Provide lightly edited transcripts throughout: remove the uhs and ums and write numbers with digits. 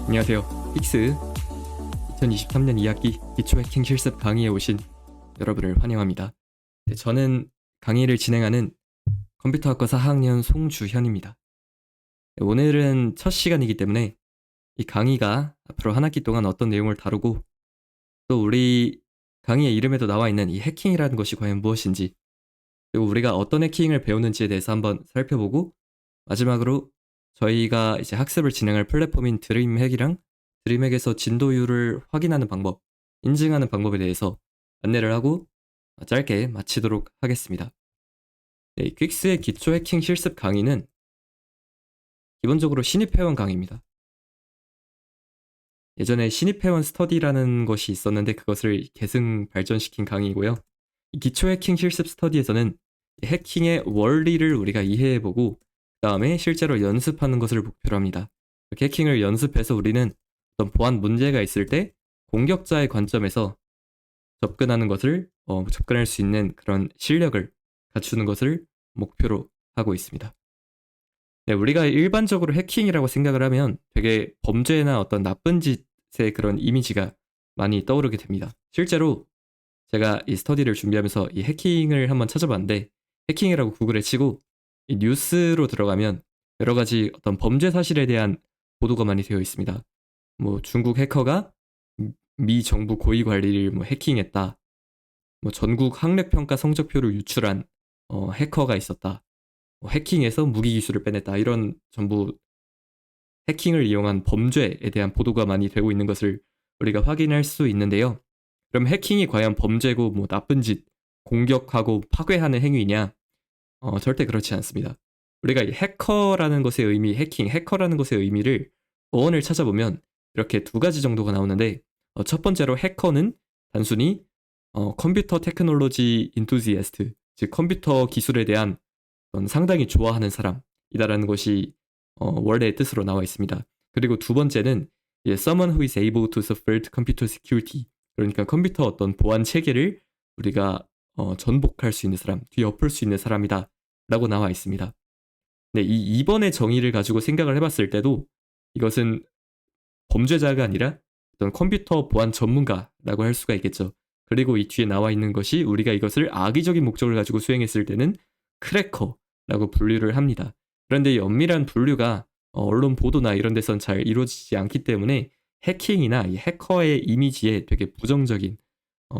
안녕하세요. 픽스 2023년 2학기 기초 해킹 실습 강의에 오신 여러분을 환영합니다. 네, 저는 강의를 진행하는 컴퓨터학과 4학년 송주현입니다. 네, 오늘은 첫 시간이기 때문에 이 강의가 앞으로 한 학기 동안 어떤 내용을 다루고 또 우리 강의의 이름에도 나와 있는 이 해킹이라는 것이 과연 무엇인지 그리고 우리가 어떤 해킹을 배우는지에 대해서 한번 살펴보고 마지막으로 저희가 이제 학습을 진행할 플랫폼인 드림핵이랑 드림핵에서 진도율을 확인하는 방법, 인증하는 방법에 대해서 안내를 하고 짧게 마치도록 하겠습니다. 네, 퀵스의 기초 해킹 실습 강의는 기본적으로 신입회원 강의입니다. 예전에 신입회원 스터디라는 것이 있었는데 그것을 계승 발전시킨 강의이고요. 이 기초 해킹 실습 스터디에서는 해킹의 원리를 우리가 이해해보고 그 다음에 실제로 연습하는 것을 목표로 합니다. 이렇게 해킹을 연습해서 우리는 어떤 보안 문제가 있을 때 공격자의 관점에서 접근하는 것을 접근할 수 있는 그런 실력을 갖추는 것을 목표로 하고 있습니다. 네, 우리가 일반적으로 해킹이라고 생각을 하면 되게 범죄나 어떤 나쁜 짓의 그런 이미지가 많이 떠오르게 됩니다. 실제로 제가 이 스터디를 준비하면서 이 해킹을 한번 찾아봤는데 해킹이라고 구글에 치고 이 뉴스로 들어가면 여러 가지 어떤 범죄 사실에 대한 보도가 많이 되어 있습니다. 뭐 중국 해커가 미 정부 고위 관리를 뭐 해킹했다. 뭐 전국 학력평가 성적표를 유출한 해커가 있었다. 해킹해서 무기 기술을 빼냈다. 이런 전부 해킹을 이용한 범죄에 대한 보도가 많이 되고 있는 것을 우리가 확인할 수 있는데요. 그럼 해킹이 과연 범죄고 뭐 나쁜 짓, 공격하고 파괴하는 행위냐? 절대 그렇지 않습니다. 우리가 이 해커라는 것의 의미, 해커라는 것의 의미를 어원을 찾아보면 이렇게 두 가지 정도가 나오는데 첫 번째로 해커는 단순히 컴퓨터 테크놀로지 인투지애스트, 즉 컴퓨터 기술에 대한 상당히 좋아하는 사람이다라는 것이 원래의 뜻으로 나와 있습니다. 그리고 두 번째는 someone who is able to subvert computer security, 그러니까 컴퓨터 어떤 보안 체계를 우리가 전복할 수 있는 사람, 뒤엎을 수 있는 사람이다 라고 나와 있습니다. 네, 이 2번의 정의를 가지고 생각을 해봤을 때도 이것은 범죄자가 아니라 어떤 컴퓨터 보안 전문가라고 할 수가 있겠죠. 그리고 이 뒤에 나와 있는 것이 우리가 이것을 악의적인 목적을 가지고 수행했을 때는 크래커라고 분류를 합니다. 그런데 이 엄밀한 분류가 언론 보도나 이런 데선 잘 이루어지지 않기 때문에 해킹이나 이 해커의 이미지에 되게 부정적인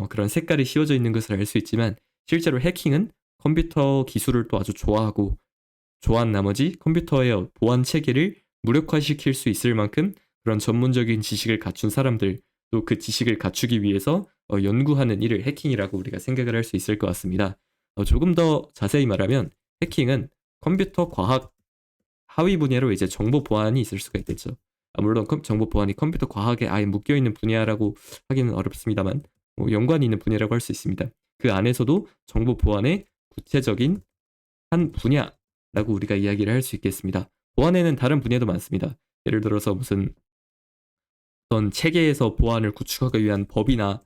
그런 색깔이 씌워져 있는 것을 알 수 있지만 실제로 해킹은 컴퓨터 기술을 또 아주 좋아한 나머지 컴퓨터의 보안 체계를 무력화시킬 수 있을 만큼 그런 전문적인 지식을 갖춘 사람들, 또 그 지식을 갖추기 위해서 연구하는 일을 해킹이라고 우리가 생각을 할 수 있을 것 같습니다. 조금 더 자세히 말하면 해킹은 컴퓨터 과학 하위 분야로 이제 정보 보안이 있을 수가 있겠죠. 물론 정보 보안이 컴퓨터 과학에 아예 묶여 있는 분야라고 하기는 어렵습니다만 연관이 있는 분야라고 할 수 있습니다. 그 안에서도 정보 보안의 구체적인 한 분야라고 우리가 이야기를 할 수 있겠습니다. 보안에는 다른 분야도 많습니다. 예를 들어서 무슨 어떤 체계에서 보안을 구축하기 위한 법이나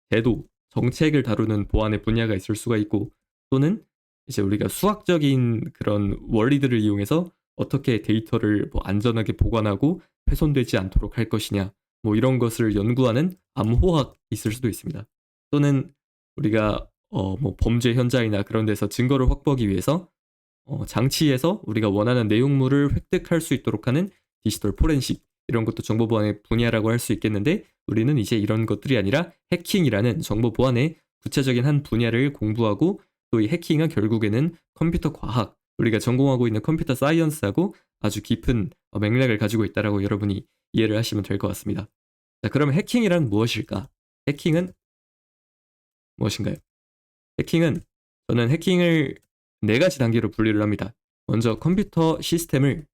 제도, 정책을 다루는 보안의 분야가 있을 수가 있고 또는 이제 우리가 수학적인 그런 원리들을 이용해서 어떻게 데이터를 안전하게 보관하고 훼손되지 않도록 할 것이냐 이런 것을 연구하는 암호학이 있을 수도 있습니다. 또는 우리가 범죄 현장이나 그런 데서 증거를 확보하기 위해서 장치에서 우리가 원하는 내용물을 획득할 수 있도록 하는 디지털 포렌식, 이런 것도 정보 보안의 분야라고 할 수 있겠는데 우리는 이제 이런 것들이 아니라 해킹이라는 정보 보안의 구체적인 한 분야를 공부하고 또 이 해킹은 결국에는 컴퓨터 과학, 우리가 전공하고 있는 컴퓨터 사이언스하고 아주 깊은 맥락을 가지고 있다라고 여러분이 이해를 하시면 될 것 같습니다. 자, 그러면 해킹이란 무엇일까? 해킹은 무엇인가요? 해킹은 저는 해킹을 네 가지 단계로 분류를 합니다. 먼저 컴퓨터 시스템을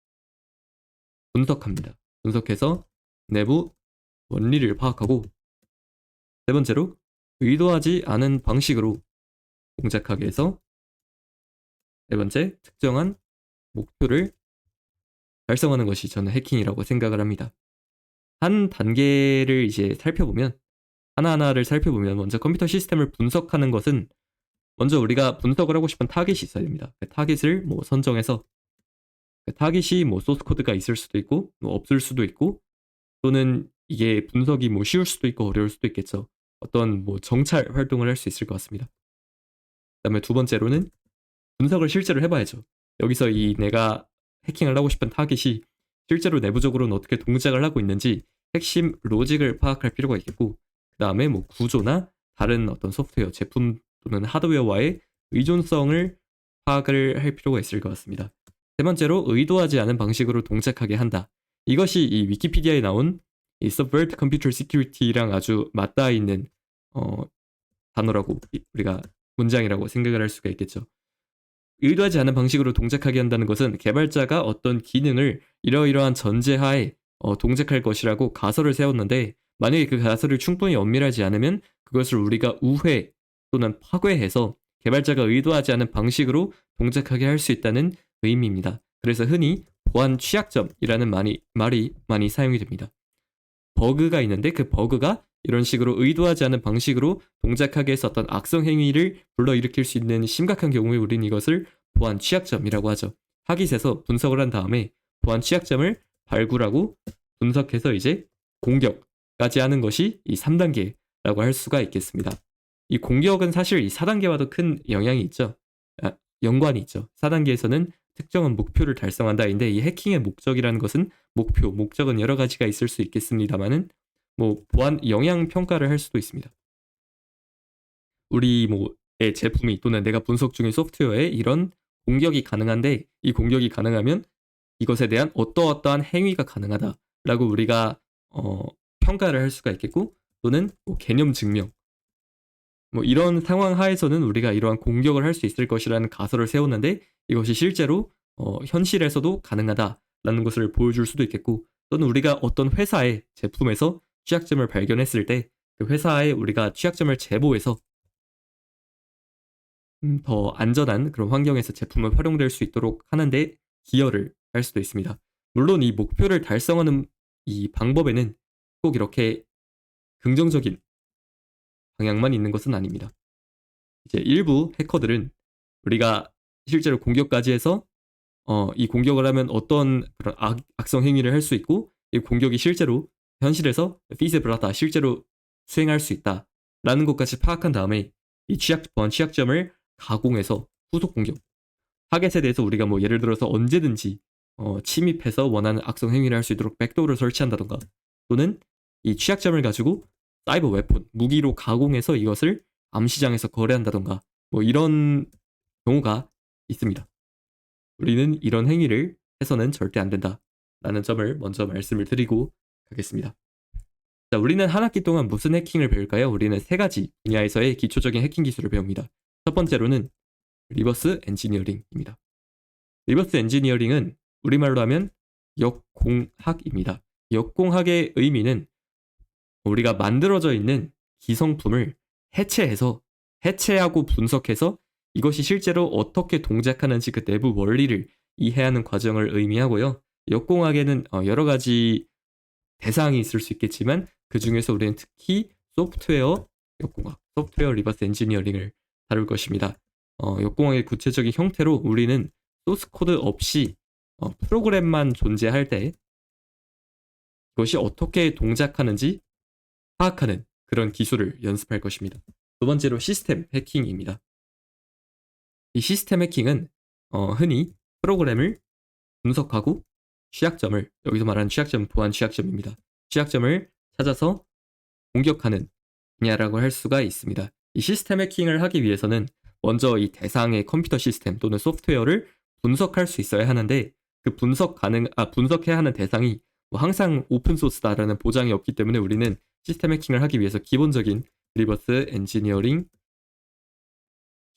분석합니다. 분석해서 내부 원리를 파악하고 세 번째로 의도하지 않은 방식으로 공작하게 해서 네 번째 특정한 목표를 달성하는 것이 저는 해킹이라고 생각을 합니다. 한 단계를 이제 살펴보면 하나하나를 살펴보면 먼저 컴퓨터 시스템을 분석하는 것은 먼저 우리가 분석을 하고 싶은 타깃이 있어야 됩니다. 그 타깃을 선정해서 그 타깃이 소스 코드가 있을 수도 있고 없을 수도 있고 또는 이게 분석이 뭐 쉬울 수도 있고 어려울 수도 있겠죠. 어떤 뭐 정찰 활동을 할 수 있을 것 같습니다. 그다음에 두 번째로는 분석을 실제로 해봐야죠. 여기서 이 내가 해킹을 하고 싶은 타깃이 실제로 내부적으로는 어떻게 동작을 하고 있는지 핵심 로직을 파악할 필요가 있겠고, 그 다음에 뭐 구조나 다른 어떤 소프트웨어, 제품 또는 하드웨어와의 의존성을 파악을 할 필요가 있을 것 같습니다. 세 번째로 의도하지 않은 방식으로 동작하게 한다. 이것이 이 위키피디아에 나온 이 Subvert Computer Security랑 아주 맞닿아 있는 단어라고 우리가 문장이라고 생각을 할 수가 있겠죠. 의도하지 않은 방식으로 동작하게 한다는 것은 개발자가 어떤 기능을 이러이러한 전제하에 동작할 것이라고 가설을 세웠는데, 만약에 그 가설을 충분히 엄밀하지 않으면 그것을 우리가 우회 또는 파괴해서 개발자가 의도하지 않은 방식으로 동작하게 할 수 있다는 의미입니다. 그래서 흔히 보안 취약점이라는 말이 많이 사용이 됩니다. 버그가 있는데 그 버그가 이런 식으로 의도하지 않은 방식으로 동작하게 해서 어떤 악성 행위를 불러일으킬 수 있는 심각한 경우에 우리는 이것을 보안 취약점이라고 하죠. 타깃에서 분석을 한 다음에 보안 취약점을 발굴하고 분석해서 이제 공격까지 하는 것이 이 3단계라고 할 수가 있겠습니다. 이 공격은 사실 이 4단계와도 큰 영향이 있죠. 연관이 있죠. 4단계에서는 특정한 목표를 달성한다인데, 이 해킹의 목적이라는 것은 목적은 여러 가지가 있을 수 있겠습니다만은 뭐 보안 영향 평가를 할 수도 있습니다. 우리 뭐의 제품이 또는 내가 분석 중인 소프트웨어에 이런 공격이 가능한데, 이 공격이 가능하면 이것에 대한 어떠어떠한 행위가 가능하다라고 우리가 평가를 할 수가 있겠고, 또는 뭐 개념 증명, 뭐 이런 상황 하에서는 우리가 이러한 공격을 할 수 있을 것이라는 가설을 세웠는데, 이것이 실제로 현실에서도 가능하다라는 것을 보여줄 수도 있겠고, 또는 우리가 어떤 회사의 제품에서 취약점을 발견했을 때 그 회사에 우리가 취약점을 제보해서 더 안전한 그런 환경에서 제품을 활용될 수 있도록 하는데 기여를 할 수도 있습니다. 물론 이 목표를 달성하는 이 방법에는 꼭 이렇게 긍정적인 방향만 있는 것은 아닙니다. 이제 일부 해커들은 우리가 실제로 공격까지 해서 이 공격을 하면 어떤 그런 악성 행위를 할 수 있고, 이 공격이 실제로 현실에서 feasible하다, 실제로 수행할 수 있다라는 것까지 파악한 다음에 이 보안 취약점을 가공해서 후속 공격, 타겟에 대해서 우리가 뭐 예를 들어서 언제든지 침입해서 원하는 악성 행위를 할 수 있도록 백도어를 설치한다던가, 또는 이 취약점을 가지고 사이버 웨폰, 무기로 가공해서 이것을 암시장에서 거래한다던가, 뭐 이런 경우가 있습니다. 우리는 이런 행위를 해서는 절대 안 된다라는 점을 먼저 말씀을 드리고 가겠습니다. 자, 우리는 한 학기 동안 무슨 해킹을 배울까요? 우리는 세 가지 분야에서의 기초적인 해킹 기술을 배웁니다. 첫 번째로는 리버스 엔지니어링입니다. 리버스 엔지니어링은 우리말로 하면 역공학입니다. 역공학의 의미는 우리가 만들어져 있는 기성품을 해체하고 분석해서 이것이 실제로 어떻게 동작하는지 그 내부 원리를 이해하는 과정을 의미하고요. 역공학에는 여러 가지 대상이 있을 수 있겠지만 그 중에서 우리는 특히 소프트웨어 역공학, 소프트웨어 리버스 엔지니어링을 다룰 것입니다. 역공학의 구체적인 형태로 우리는 소스 코드 없이 프로그램만 존재할 때 그것이 어떻게 동작하는지 파악하는 그런 기술을 연습할 것입니다. 두 번째로 시스템 해킹입니다. 이 시스템 해킹은 흔히 프로그램을 분석하고 취약점을, 여기서 말하는 취약점은 보안 취약점입니다. 취약점을 찾아서 공격하는 분야라고 할 수가 있습니다. 이 시스템 해킹을 하기 위해서는 먼저 이 대상의 컴퓨터 시스템 또는 소프트웨어를 분석할 수 있어야 하는데, 그 분석해야 하는 대상이 뭐 항상 오픈소스다라는 보장이 없기 때문에 우리는 시스템 해킹을 하기 위해서 기본적인 리버스 엔지니어링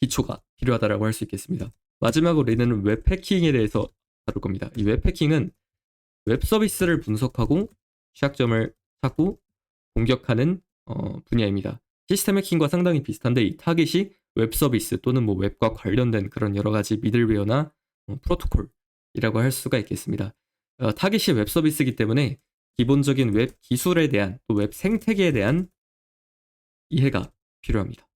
기초가 필요하다라고 할 수 있겠습니다. 마지막으로 우리는 웹 해킹에 대해서 다룰 겁니다. 이 웹 해킹은 웹 서비스를 분석하고 취약점을 찾고 공격하는 분야입니다. 시스템 해킹과 상당히 비슷한데, 이 타깃이 웹 서비스 또는 뭐 웹과 관련된 그런 여러 가지 미들웨어나 프로토콜이라고 할 수가 있겠습니다. 타깃이 웹 서비스이기 때문에 기본적인 웹 기술에 대한, 또 웹 생태계에 대한 이해가 필요합니다.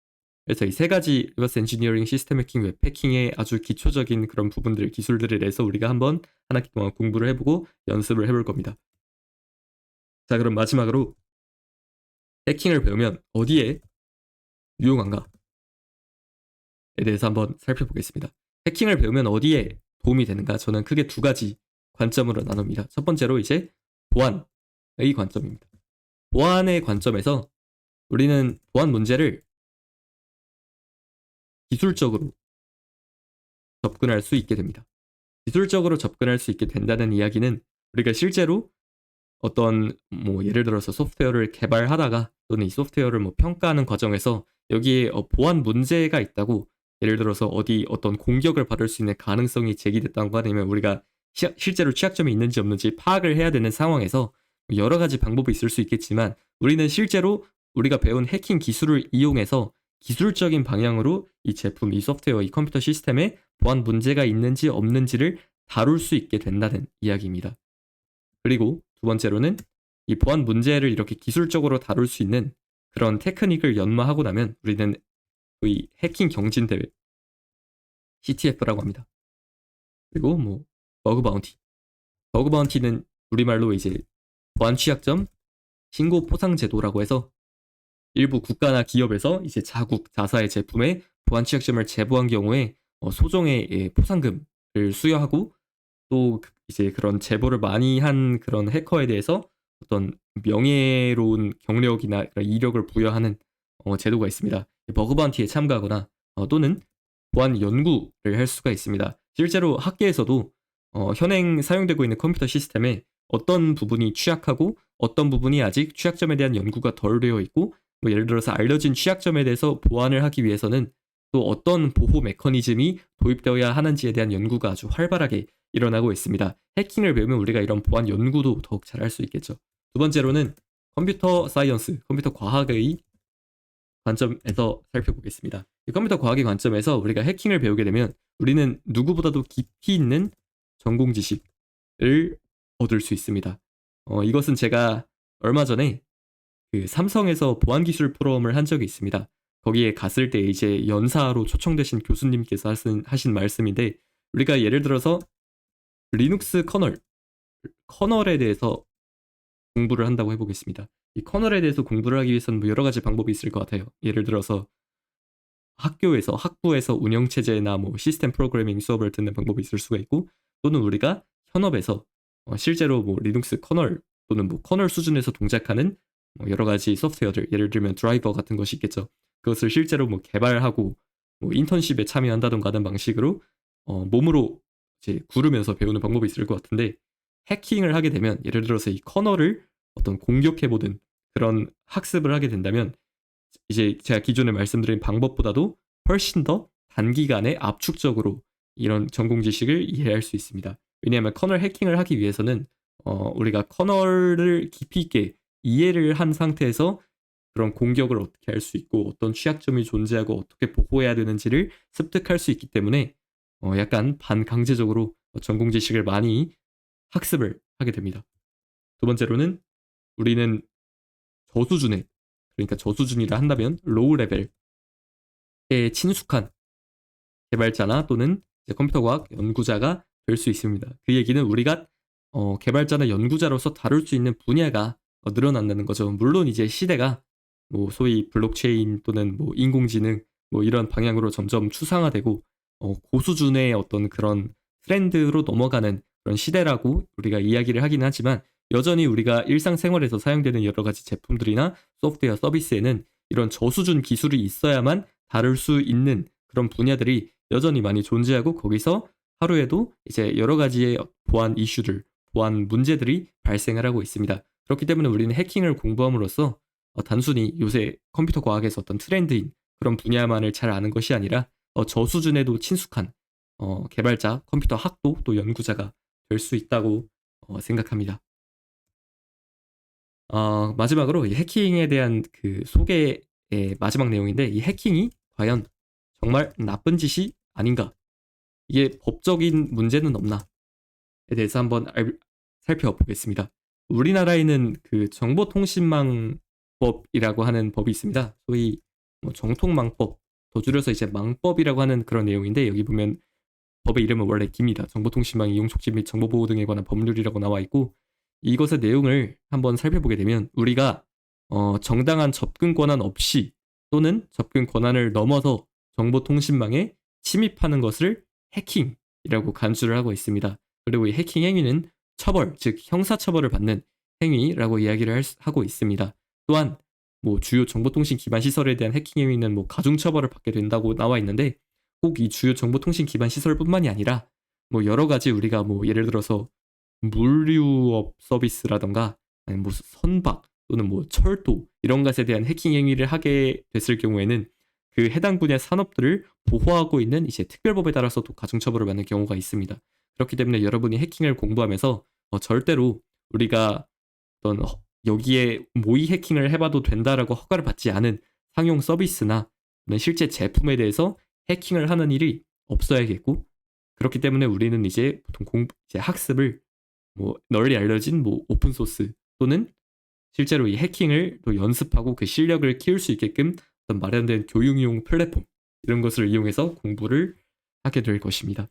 그래서 이 세 가지 리버스 엔지니어링, 시스템 해킹, 웹 해킹의 아주 기초적인 그런 부분들, 기술들에 대해서 우리가 한번 한 학기 동안 공부를 해보고 연습을 해볼 겁니다. 자, 그럼 마지막으로 해킹을 배우면 어디에 유용한가에 대해서 한번 살펴보겠습니다. 해킹을 배우면 어디에 도움이 되는가? 저는 크게 두 가지 관점으로 나눕니다. 첫 번째로 이제 보안의 관점입니다. 보안의 관점에서 우리는 보안 문제를 기술적으로 접근할 수 있게 됩니다. 기술적으로 접근할 수 있게 된다는 이야기는 우리가 실제로 어떤 뭐 예를 들어서 소프트웨어를 개발하다가 또는 이 소프트웨어를 뭐 평가하는 과정에서 여기에 보안 문제가 있다고, 예를 들어서 어떤 공격을 받을 수 있는 가능성이 제기됐다고 하면 우리가 실제로 취약점이 있는지 없는지 파악을 해야 되는 상황에서 여러 가지 방법이 있을 수 있겠지만 우리는 실제로 우리가 배운 해킹 기술을 이용해서 기술적인 방향으로 이 제품, 이 소프트웨어, 이 컴퓨터 시스템에 보안 문제가 있는지 없는지를 다룰 수 있게 된다는 이야기입니다. 그리고 두 번째로는 이 보안 문제를 이렇게 기술적으로 다룰 수 있는 그런 테크닉을 연마하고 나면 우리는 이 해킹 경진 대회, CTF라고 합니다. 그리고 뭐 버그 바운티. 버그 바운티는 우리말로 이제 보안 취약점 신고 포상 제도라고 해서 일부 국가나 기업에서 이제 자사의 제품에 보안 취약점을 제보한 경우에 소정의 포상금을 수여하고, 또 이제 그런 제보를 많이 한 그런 해커에 대해서 어떤 명예로운 경력이나 이력을 부여하는 제도가 있습니다. 버그 바운티에 참가하거나 또는 보안 연구를 할 수가 있습니다. 실제로 학계에서도 현행 사용되고 있는 컴퓨터 시스템에 어떤 부분이 취약하고 어떤 부분이 아직 취약점에 대한 연구가 덜 되어 있고, 뭐 예를 들어서 알려진 취약점에 대해서 보완을 하기 위해서는 또 어떤 보호 메커니즘이 도입되어야 하는지에 대한 연구가 아주 활발하게 일어나고 있습니다. 해킹을 배우면 우리가 이런 보안 연구도 더욱 잘할 수 있겠죠. 두 번째로는 컴퓨터 사이언스, 컴퓨터 과학의 관점에서 살펴보겠습니다. 이 컴퓨터 과학의 관점에서 우리가 해킹을 배우게 되면 우리는 누구보다도 깊이 있는 전공 지식을 얻을 수 있습니다. 이것은 제가 얼마 전에 그 삼성에서 보안 기술 포럼을 한 적이 있습니다. 거기에 갔을 때 이제 연사로 초청되신 교수님께서 하신 말씀인데, 우리가 예를 들어서 리눅스 커널에 대해서 공부를 한다고 해보겠습니다. 이 커널에 대해서 공부를 하기 위해서는 뭐 여러 가지 방법이 있을 것 같아요. 예를 들어서 학부에서 운영체제나 뭐 시스템 프로그래밍 수업을 듣는 방법이 있을 수가 있고, 또는 우리가 현업에서 실제로 뭐 리눅스 커널 또는 뭐 커널 수준에서 동작하는 뭐 여러 가지 소프트웨어들, 예를 들면 드라이버 같은 것이 있겠죠. 그것을 실제로 뭐 개발하고 뭐 인턴십에 참여한다던가 하는 방식으로 몸으로 이제 구르면서 배우는 방법이 있을 것 같은데, 해킹을 하게 되면 예를 들어서 이 커널을 어떤 공격해보든 그런 학습을 하게 된다면 이제 제가 기존에 말씀드린 방법보다도 훨씬 더 단기간에 압축적으로 이런 전공 지식을 이해할 수 있습니다. 왜냐하면 커널 해킹을 하기 위해서는 우리가 커널을 깊이 있게 이해를 한 상태에서 그런 공격을 어떻게 할 수 있고 어떤 취약점이 존재하고 어떻게 보호해야 되는지를 습득할 수 있기 때문에 약간 반강제적으로 전공 지식을 많이 학습을 하게 됩니다. 두 번째로는 우리는 저수준에, 그러니까 저수준이라 한다면 로우 레벨에 친숙한 개발자나 또는 컴퓨터 과학 연구자가 될 수 있습니다. 그 얘기는 우리가 개발자나 연구자로서 다룰 수 있는 분야가 늘어난다는 거죠. 물론 이제 시대가 뭐 소위 블록체인 또는 뭐 인공지능 뭐 이런 방향으로 점점 추상화되고 고수준의 어떤 그런 트렌드로 넘어가는 그런 시대라고 우리가 이야기를 하긴 하지만, 여전히 우리가 일상생활에서 사용되는 여러 가지 제품들이나 소프트웨어 서비스에는 이런 저수준 기술이 있어야만 다룰 수 있는 그런 분야들이 여전히 많이 존재하고, 거기서 하루에도 이제 여러 가지의 보안 이슈들, 보안 문제들이 발생을 하고 있습니다. 그렇기 때문에 우리는 해킹을 공부함으로써 단순히 요새 컴퓨터 과학에서 어떤 트렌드인 그런 분야만을 잘 아는 것이 아니라 저수준에도 친숙한 개발자, 컴퓨터 학도 또 연구자가 될 수 있다고 생각합니다. 마지막으로 이 해킹에 대한 그 소개의 마지막 내용인데, 이 해킹이 과연 정말 나쁜 짓이 아닌가? 이게 법적인 문제는 없나에 대해서 한번 살펴보겠습니다. 우리나라에는 그 정보통신망법이라고 하는 법이 있습니다. 소위 뭐 정통망법, 더 줄여서 이제 망법이라고 하는 그런 내용인데, 여기 보면 법의 이름은 원래 깁니다. 정보통신망 이용 촉진 및 정보보호 등에 관한 법률이라고 나와 있고, 이것의 내용을 한번 살펴보게 되면 우리가 정당한 접근 권한 없이 또는 접근 권한을 넘어서 정보통신망에 침입하는 것을 해킹이라고 간주를 하고 있습니다. 그리고 이 해킹 행위는 처벌, 즉 형사처벌을 받는 행위라고 이야기를 하고 있습니다. 또한 뭐 주요 정보통신 기반 시설에 대한 해킹 행위는 뭐 가중처벌을 받게 된다고 나와 있는데 꼭 이 주요 정보통신 기반 시설뿐만이 아니라 뭐 여러 가지 우리가 뭐 예를 들어서 물류업 서비스라던가 아니면 뭐 선박 또는 뭐 철도 이런 것에 대한 해킹 행위를 하게 됐을 경우에는 그 해당 분야 산업들을 보호하고 있는 이제 특별법에 따라서도 가중처벌을 받는 경우가 있습니다. 그렇기 때문에 여러분이 해킹을 공부하면서 절대로 우리가 어떤 여기에 모의 해킹을 해봐도 된다라고 허가를 받지 않은 상용 서비스나 실제 제품에 대해서 해킹을 하는 일이 없어야겠고 그렇기 때문에 우리는 이제 보통 이제 학습을 뭐 널리 알려진 뭐 오픈 소스 또는 실제로 이 해킹을 또 연습하고 그 실력을 키울 수 있게끔 어떤 마련된 교육용 플랫폼 이런 것을 이용해서 공부를 하게 될 것입니다.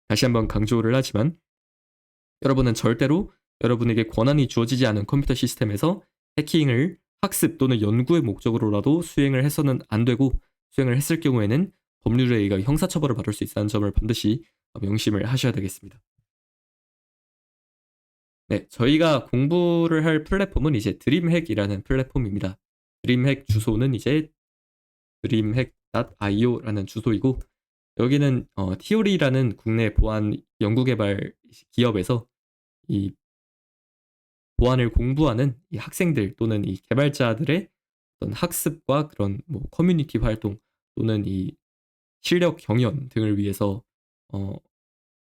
다시 한번 강조를 하지만 여러분은 절대로 여러분에게 권한이 주어지지 않은 컴퓨터 시스템에서 해킹을 학습 또는 연구의 목적으로라도 수행을 해서는 안 되고 수행을 했을 경우에는 법률에 의해 형사처벌을 받을 수 있다는 점을 반드시 명심을 하셔야 되겠습니다. 네, 저희가 공부를 할 플랫폼은 이제 드림핵이라는 플랫폼입니다. 드림핵 주소는 이제 dreamhack.io라는 주소이고 여기는 티오리라는 국내 보안 연구개발 기업에서 이 보안을 공부하는 이 학생들 또는 이 개발자들의 어떤 학습과 그런 뭐 커뮤니티 활동 또는 이 실력 경연 등을 위해서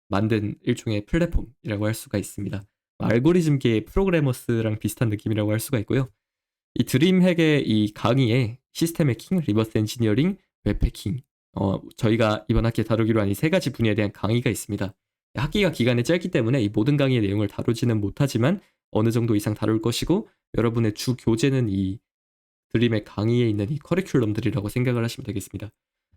만든 일종의 플랫폼이라고 할 수가 있습니다. 알고리즘계의 프로그래머스랑 비슷한 느낌이라고 할 수가 있고요. 이 드림핵의 이 강의에 시스템 해킹, 리버스 엔지니어링, 웹 해킹 저희가 이번 학기에 다루기로 한 이 세 가지 분야에 대한 강의가 있습니다. 학기가 기간이 짧기 때문에 이 모든 강의의 내용을 다루지는 못하지만 어느 정도 이상 다룰 것이고 여러분의 주 교재는 이 드림핵 강의에 있는 이 커리큘럼들이라고 생각을 하시면 되겠습니다.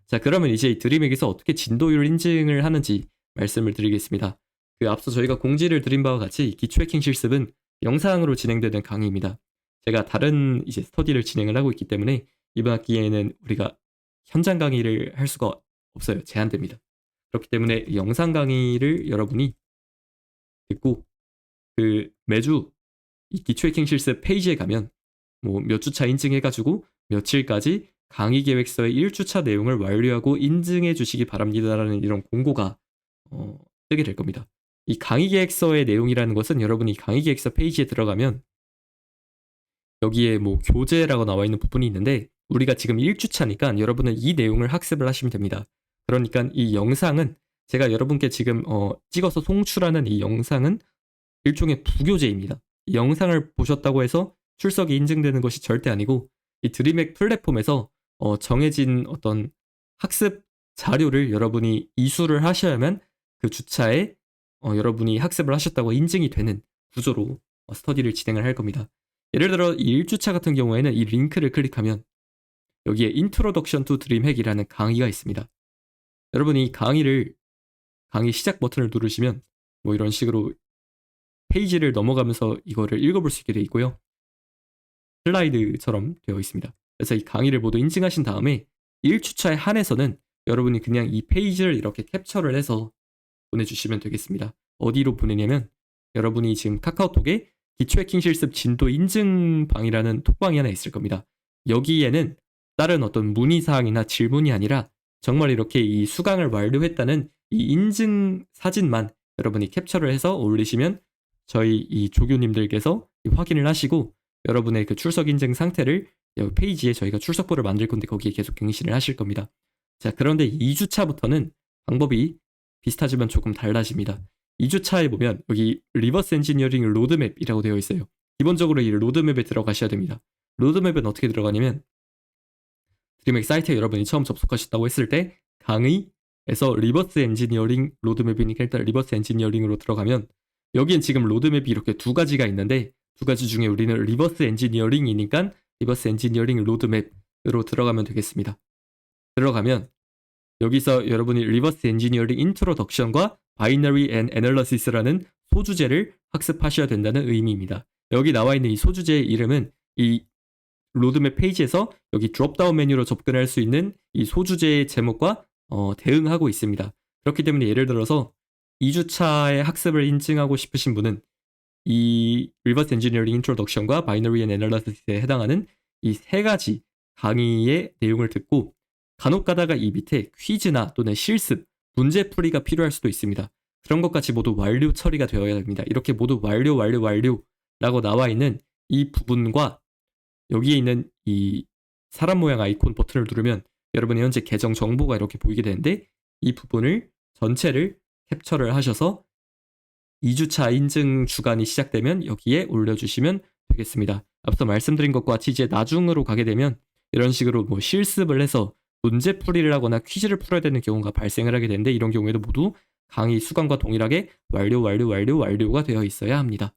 자, 그러면 이제 이 드림핵에서 어떻게 진도율 인증을 하는지 말씀을 드리겠습니다. 그 앞서 저희가 공지를 드린 바와 같이 기초 해킹 실습은 영상으로 진행되는 강의입니다. 제가 다른 이제 스터디를 진행을 하고 있기 때문에 이번 학기에는 우리가 현장 강의를 할 수가 없어요. 제한됩니다. 그렇기 때문에 영상 강의를 여러분이 듣고 그 매주 이 기초 해킹 실습 페이지에 가면 뭐 몇 주차 인증해가지고 며칠까지 강의 계획서의 1주차 내용을 완료하고 인증해 주시기 바랍니다라는 이런 공고가 뜨게 될 겁니다. 이 강의 계획서의 내용이라는 것은 여러분이 강의 계획서 페이지에 들어가면 여기에 뭐 교재라고 나와 있는 부분이 있는데 우리가 지금 1주차니까 여러분은 이 내용을 학습을 하시면 됩니다. 그러니까 이 영상은 제가 여러분께 지금 찍어서 송출하는 이 영상은 일종의 부교재입니다. 이 영상을 보셨다고 해서 출석이 인증되는 것이 절대 아니고 이 드림핵 플랫폼에서 정해진 어떤 학습 자료를 여러분이 이수를 하셔야만 그 주차에 여러분이 학습을 하셨다고 인증이 되는 구조로 스터디를 진행을 할 겁니다. 예를 들어 이 1주차 같은 경우에는 이 링크를 클릭하면 여기에 Introduction to DreamHack이라는 강의가 있습니다. 여러분이 이 강의 시작 버튼을 누르시면 뭐 이런 식으로 페이지를 넘어가면서 이거를 읽어볼 수 있게 되어 있고요. 슬라이드처럼 되어 있습니다. 그래서 이 강의를 모두 인증하신 다음에 1주차에 한해서는 여러분이 그냥 이 페이지를 이렇게 캡처를 해서 보내주시면 되겠습니다. 어디로 보내냐면 여러분이 지금 카카오톡에 기초 해킹 실습 진도 인증방이라는 톡방이 하나 있을 겁니다. 여기에는 다른 어떤 문의사항이나 질문이 아니라 정말 이렇게 이 수강을 완료했다는 이 인증 사진만 여러분이 캡처를 해서 올리시면 저희 이 조교님들께서 확인을 하시고 여러분의 그 출석 인증 상태를 여기 페이지에 저희가 출석부를 만들 건데 거기에 계속 갱신을 하실 겁니다. 자, 그런데 2주차부터는 방법이 비슷하지만 조금 달라집니다. 2주차에 보면 여기 리버스 엔지니어링 로드맵이라고 되어 있어요. 기본적으로 이 로드맵에 들어가셔야 됩니다. 로드맵은 어떻게 들어가냐면 드림핵 사이트에 여러분이 처음 접속하셨다고 했을 때 강의에서 리버스 엔지니어링 로드맵이니까 일단 리버스 엔지니어링으로 들어가면 여기엔 지금 로드맵이 이렇게 두 가지가 있는데 두 가지 중에 우리는 리버스 엔지니어링이니까 리버스 엔지니어링 로드맵으로 들어가면 되겠습니다. 들어가면 여기서 여러분이 리버스 엔지니어링 인트로덕션과 바이너리 앤 애널러시스라는 소주제를 학습하셔야 된다는 의미입니다. 여기 나와 있는 이 소주제의 이름은 이 로드맵 페이지에서 여기 드롭다운 메뉴로 접근할 수 있는 이 소주제의 제목과 대응하고 있습니다. 그렇기 때문에 예를 들어서 2주차의 학습을 인증하고 싶으신 분은 이 Reverse Engineering Introduction과 Binary and Analysis에 해당하는 이 세 가지 강의의 내용을 듣고 간혹 가다가 이 밑에 퀴즈나 또는 실습, 문제풀이가 필요할 수도 있습니다. 그런 것까지 모두 완료 처리가 되어야 됩니다. 이렇게 모두 완료라고 나와 있는 이 부분과 여기에 있는 이 사람 모양 아이콘 버튼을 누르면 여러분의 현재 계정 정보가 이렇게 보이게 되는데 이 부분을 전체를 캡처를 하셔서 2주차 인증 주간이 시작되면 여기에 올려주시면 되겠습니다. 앞서 말씀드린 것과 같이 이제 나중으로 가게 되면 이런 식으로 뭐 실습을 해서 문제풀이를 하거나 퀴즈를 풀어야 되는 경우가 발생을 하게 되는데 이런 경우에도 모두 강의 수강과 동일하게 완료가 되어 있어야 합니다.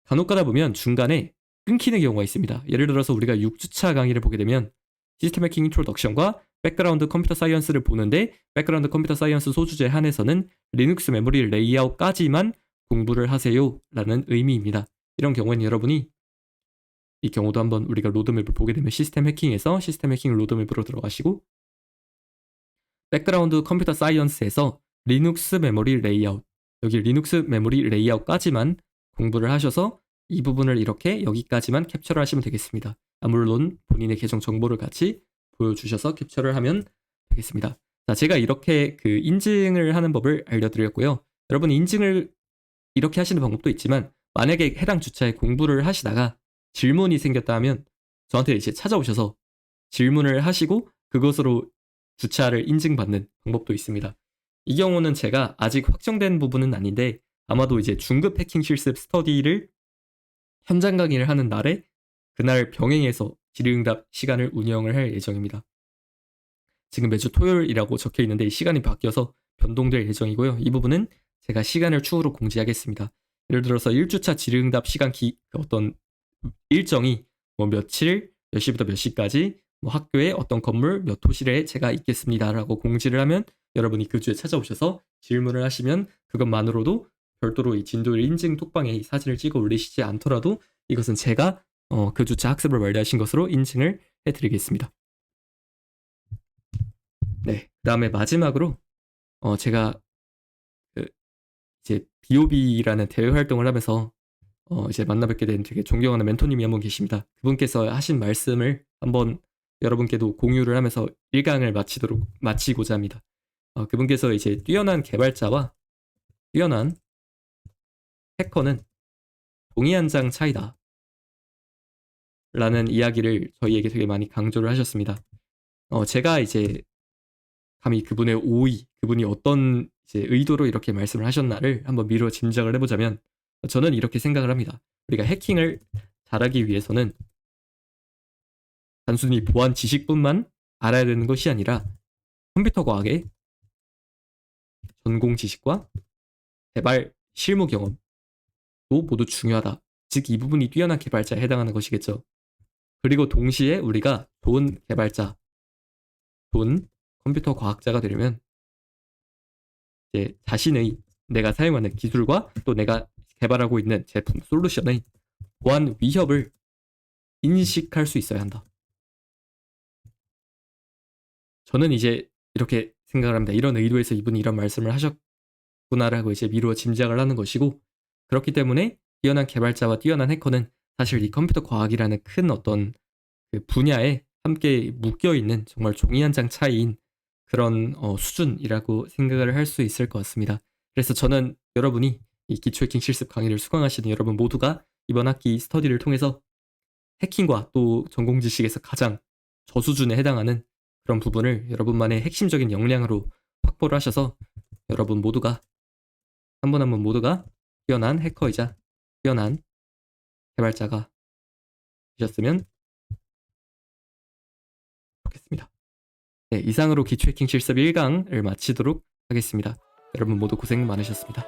간혹 가다 보면 중간에 끊기는 경우가 있습니다. 예를 들어서 우리가 6주차 강의를 보게 되면 시스템 해킹 인트로덕션과 백그라운드 컴퓨터 사이언스를 보는데 백그라운드 컴퓨터 사이언스 소주제 한에서는 리눅스 메모리 레이아웃까지만 공부를 하세요 라는 의미입니다. 이런 경우에는 여러분이 이 경우도 한번 우리가 로드맵을 보게 되면 시스템 해킹에서 시스템 해킹 로드맵으로 들어가시고 백그라운드 컴퓨터 사이언스에서 리눅스 메모리 레이아웃 여기 리눅스 메모리 레이아웃까지만 공부를 하셔서 이 부분을 이렇게 여기까지만 캡처를 하시면 되겠습니다. 물론 본인의 계정 정보를 같이 보여주셔서 캡처를 하면 되겠습니다. 자, 제가 이렇게 그 인증을 하는 법을 알려드렸고요. 여러분 인증을 이렇게 하시는 방법도 있지만 만약에 해당 주차에 공부를 하시다가 질문이 생겼다 하면 저한테 이제 찾아오셔서 질문을 하시고 그것으로 주차를 인증받는 방법도 있습니다. 이 경우는 제가 아직 확정된 부분은 아닌데 아마도 이제 중급 해킹 실습 스터디를 현장 강의를 하는 날에 그날 병행해서 질의응답 시간을 운영을 할 예정입니다. 지금 매주 토요일이라고 적혀 있는데 이 시간이 바뀌어서 변동될 예정이고요. 이 부분은 제가 시간을 추후로 공지하겠습니다. 예를 들어서 1주차 질의응답 시간 어떤 일정이 뭐 며칠, 몇 시부터 몇 시까지 뭐 학교에 어떤 건물 몇 호실에 제가 있겠습니다라고 공지를 하면 여러분이 그 주에 찾아오셔서 질문을 하시면 그것만으로도 별도로 이 진도일 인증 톡방에 이 사진을 찍어 올리시지 않더라도 이것은 제가 그 주차 학습을 완료하신 것으로 인증을 해드리겠습니다. 네, 그 다음에 마지막으로 제가 이제 BOB라는 대외 활동을 하면서 이제 만나뵙게 된 되게 존경하는 멘토님이 한 분 계십니다. 그분께서 하신 말씀을 한번 여러분께도 공유를 하면서 일강을 마치고자 합니다. 그분께서 이제 뛰어난 개발자와 뛰어난 해커는 종이 한 장 차이다 라는 이야기를 저희에게 되게 많이 강조를 하셨습니다. 제가 이제 감히 그분의 오의, 그분이 어떤 이제 의도로 이렇게 말씀을 하셨나를 한번 미루어 짐작을 해보자면 저는 이렇게 생각을 합니다. 우리가 해킹을 잘하기 위해서는 단순히 보안 지식뿐만 알아야 되는 것이 아니라 컴퓨터 과학의 전공 지식과 개발 실무 경험도 모두 중요하다. 즉 이 부분이 뛰어난 개발자에 해당하는 것이겠죠. 그리고 동시에 우리가 좋은 개발자, 좋은 컴퓨터 과학자가 되려면 이제 자신의 내가 사용하는 기술과 또 내가 개발하고 있는 제품, 솔루션의 보안 위협을 인식할 수 있어야 한다. 저는 이제 이렇게 생각을 합니다. 이런 의도에서 이분이 이런 말씀을 하셨구나라고 이제 미루어 짐작을 하는 것이고 그렇기 때문에 뛰어난 개발자와 뛰어난 해커는 사실 이 컴퓨터 과학이라는 큰 어떤 그 분야에 함께 묶여있는 정말 종이 한 장 차이인 그런 수준이라고 생각을 할 수 있을 것 같습니다. 그래서 저는 여러분이 이 기초 해킹 실습 강의를 수강하시는 여러분 모두가 이번 학기 스터디를 통해서 해킹과 또 전공 지식에서 가장 저수준에 해당하는 그런 부분을 여러분만의 핵심적인 역량으로 확보를 하셔서 여러분 모두가 한 분 한 분 모두가 뛰어난 해커이자 뛰어난 개발자가 되셨으면 좋겠습니다. 네, 이상으로 기초 해킹 실습 1강을 마치도록 하겠습니다. 여러분 모두 고생 많으셨습니다.